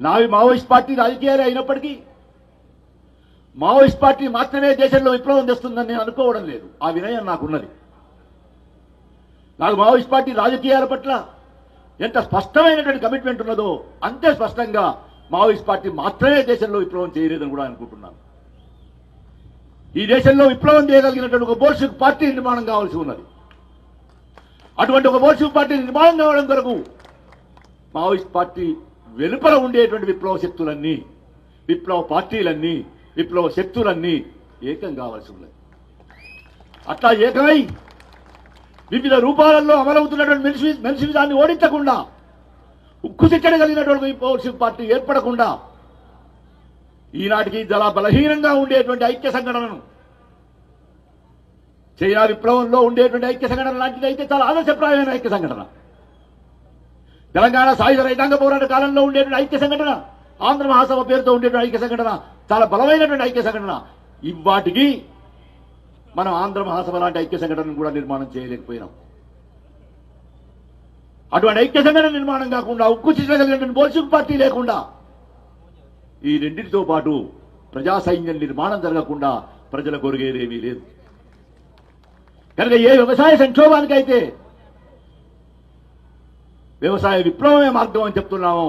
నావి Maoist party రాజకీయాలే అయినప్పటికీ Maoist party మాత్రమే దేశంలో విప్లవం తెస్తుందని నేను అనుకోవడం లేదు. ఆ వినయం నాకున్నది. నాకు మావోయిస్ట్ పార్టీ రాజకీయాల పట్ల ఎంత స్పష్టమైనటువంటి కమిట్మెంట్ ఉన్నదో అంతే స్పష్టంగా మావోయిస్ట్ పార్టీ మాత్రమే దేశంలో విప్లవం చేయలేదని కూడా అనుకుంటున్నాను. ఈ దేశంలో విప్లవం చేయగలిగినటువంటి ఒక బోల్షివిక్ పార్టీ నిర్మాణం కావాల్సి ఉన్నది. అటువంటి ఒక బోల్షివిక్ పార్టీ నిర్మాణం కావడం కొరకు మావోయిస్ట్ పార్టీ వెలుపల ఉండేటువంటి విప్లవ శక్తులన్నీ, విప్లవ పార్టీలన్నీ, విప్లవ శక్తులన్నీ ఏకం కావాల్సి ఉన్నది. అట్లా ఏకమై వివిధ రూపాలలో అమలవుతున్నటువంటి మెన్సివిజాన్ని ఓడించకుండా, ఉక్కు కలిగినటువంటి బోల్షివిక్ పార్టీ ఏర్పడకుండా ఈనాటికి చాలా బలహీనంగా ఉండేటువంటి ఐక్య సంఘటనను, చైనా విప్లవంలో ఉండేటువంటి ఐక్య సంఘటన లాంటిది అయితే చాలా ఆదర్శప్రాయమైన ఐక్య సంఘటన, తెలంగాణ సాయుధ రైతాంగ పోరాట కాలంలో ఉండేటువంటి ఐక్య సంఘటన, ఆంధ్ర మహాసభ పేరుతో ఉండేటువంటి ఐక్య సంఘటన చాలా బలమైనటువంటి ఐక్య సంఘటన. ఇవాటికి మనం ఆంధ్ర మహాసభ లాంటి ఐక్య సంఘటనను కూడా నిర్మాణం చేయలేకపోయినాం. అటువంటి ఐక్య సంఘటన నిర్మాణం కాకుండా, ఉక్కు కలిగినటువంటి బోల్షివిక్ పార్టీ లేకుండా, ఈ రెండింటితో పాటు ప్రజా సైన్యం నిర్మాణం జరగకుండా ప్రజల కొరిగేదేమీ లేదు. కనుక ఏ వ్యవసాయ సంక్షోభానికైతే వ్యవసాయ విప్లవమే మార్గం అని చెప్తున్నామో